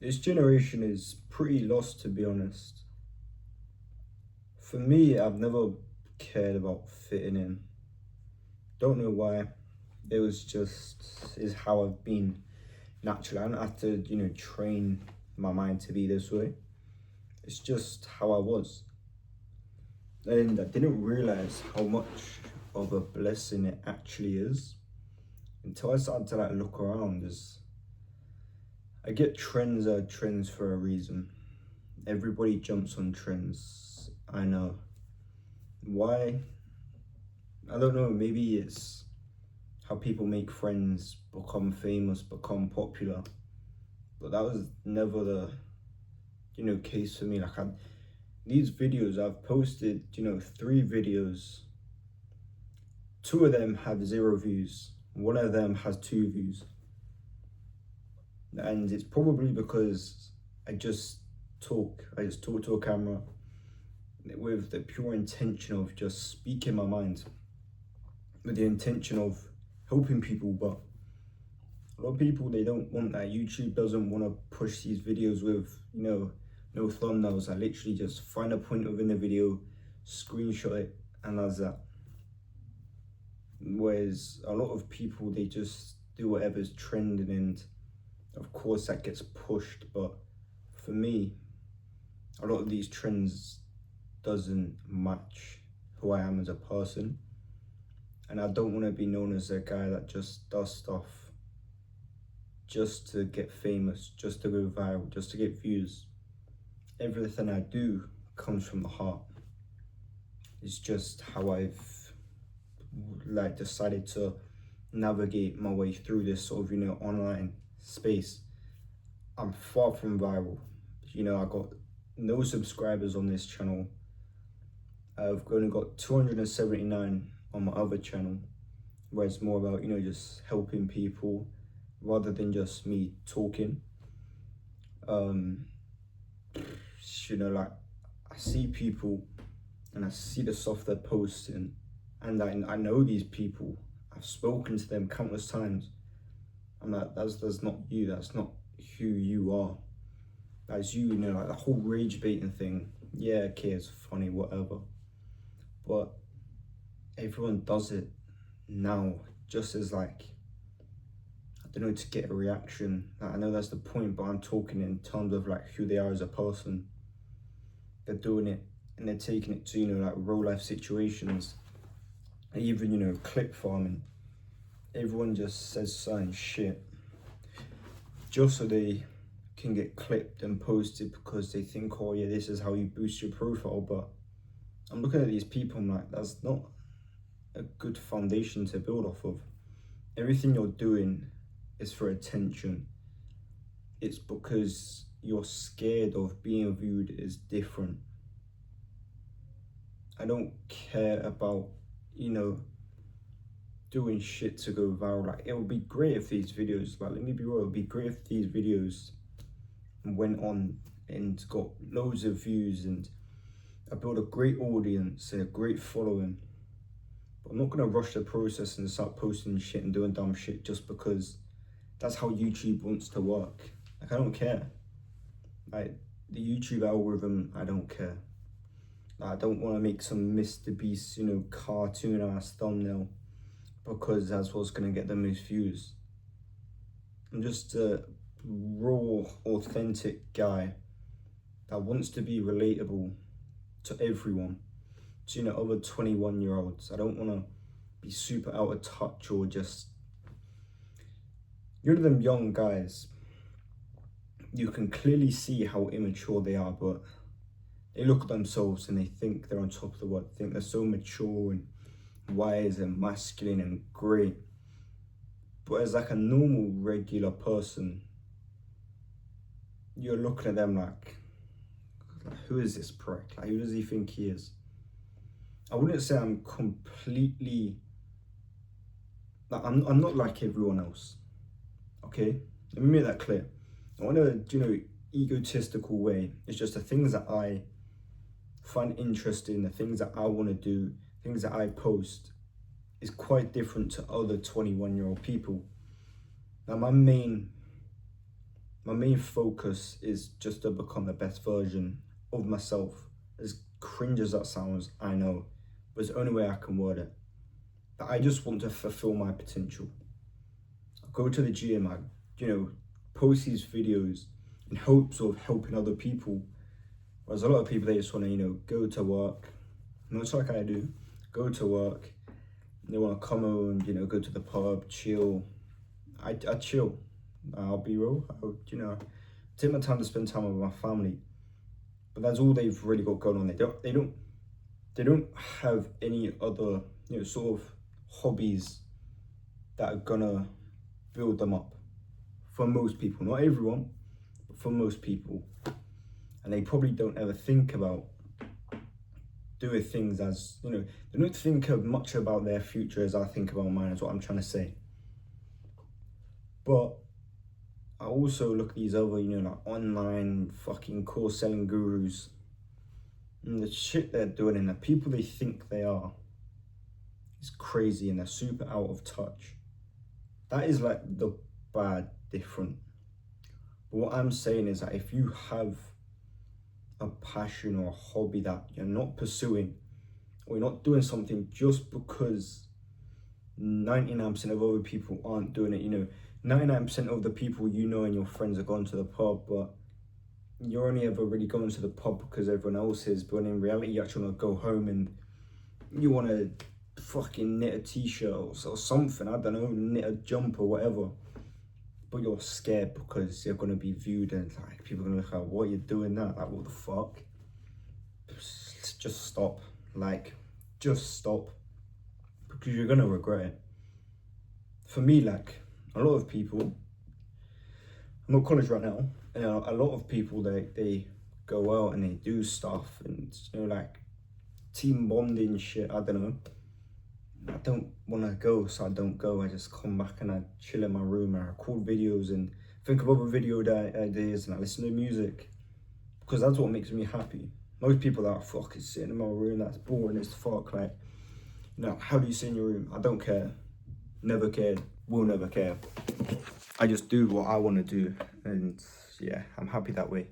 This generation is pretty lost, to be honest. For me, I've never cared about fitting in. Don't know why. It was just is how I've been naturally. I don't have to, train my mind to be this way. It's just how I was. And I didn't realize how much of a blessing it actually is until I started to look around. As I get trends are trends for a reason. Everybody jumps on trends. I know. Why? I don't know. Maybe it's how people make friends, become famous, become popular. But that was never the, case for me. These videos I've posted, three videos. Two of them have 0 views. One of them has 2 views. And it's probably because I just talk. I just talk to a camera with the pure intention of just speaking my mind, with the intention of helping people. But a lot of people, they don't want that. YouTube doesn't want to push these videos with, no thumbnails. I literally just find a point within the video, screenshot it, and that's that. Whereas a lot of people, they just do whatever's trending, and of course that gets pushed. But for me, a lot of these trends doesn't match who I am as a person. And I don't want to be known as a guy that just does stuff just to get famous, just to go viral, just to get views. Everything I do comes from the heart. It's just how I've decided to navigate my way through this sort of, online space. I'm far from viral. I got no subscribers on this channel. I've only got 279 on my other channel, where it's more about, just helping people rather than just me talking. I see people and I see the stuff they're posting, and I know these people. I've spoken to them countless times. I'm like, that's not you. That's not who you are. That's you. The whole rage baiting thing. Yeah, okay, it's funny, whatever. But everyone does it now, just as I don't know, to get a reaction. I know that's the point, but I'm talking in terms of who they are as a person. They're doing it and they're taking it to real life situations, even clip farming. Everyone just says certain shit just so they can get clipped and posted because they think, oh yeah, this is how you boost your profile. But I'm looking at these people, I'm like, that's not a good foundation to build off of. Everything you're doing is for attention. It's because you're scared of being viewed as different. I don't care about, doing shit to go viral. It would be great if these videos, let me be real, it would be great if these videos went on and got loads of views and I built a great audience and a great following. But I'm not gonna rush the process and start posting shit and doing dumb shit just because that's how YouTube wants to work. I don't care. The YouTube algorithm, I don't care. I don't want to make some Mr. Beast, cartoon ass thumbnail because that's what's gonna get the most views. I'm just a raw, authentic guy that wants to be relatable to everyone, to other 21-year-olds. I don't want to be super out of touch or just, them young guys. You can clearly see how immature they are, but they look at themselves and they think they're on top of the world. They think they're so mature and wise and masculine and great. But as a normal, regular person, you're looking at them like who is this prick? Who does he think he is? I wouldn't say I'm completely, I'm not like everyone else, okay? Let me make that clear. I want to, egotistical way. It's just the things that I find interesting, the things that I want to do, things that I post is quite different to other 21-year-old people. Now, my main my main focus is just to become the best version of myself. As cringe as that sounds, I know, but it's the only way I can word it. That I just want to fulfill my potential. I go to the gym, I, post these videos in hopes of helping other people. Whereas a lot of people, they just want to, go to work, much like I do, go to work. They want to come home, go to the pub, chill. I chill. I'll be real. Take my time to spend time with my family. But that's all they've really got going on. They don't have any other, sort of hobbies that are gonna build them up. For most people, not everyone, but for most people. And they probably don't ever think about doing things as, they don't think of much about their future as I think about mine, is what I'm trying to say. But I also look at these other, like online fucking course selling gurus and the shit they're doing and the people they think they are is crazy and they're super out of touch. That is like the bad different. But what I'm saying is that if you have a passion or a hobby that you're not pursuing, or you're not doing something just because 99% of other people aren't doing it, 99% of the people and your friends are going to the pub, but you're only ever really going to the pub because everyone else is, but in reality you actually want to go home and you want to fucking knit a t-shirt or something, I don't know, knit a jumper or whatever, but you're scared because you're going to be viewed and like people are going to look at what you're doing that, like what the fuck. Just stop, just stop, because you're going to regret it. For me, like a lot of people, I'm at college right now, and a lot of people, they go out and they do stuff and like team bonding shit, I don't know. I don't want to go, so I don't go. I just come back and I chill in my room and I record videos and think of other video ideas and I listen to music, because that's what makes me happy. Most people that are fucking sitting in my room, that's boring as fuck. Like, how do you sit in your room? I don't care. Never cared. Will never care. I just do what I want to do, and yeah, I'm happy that way.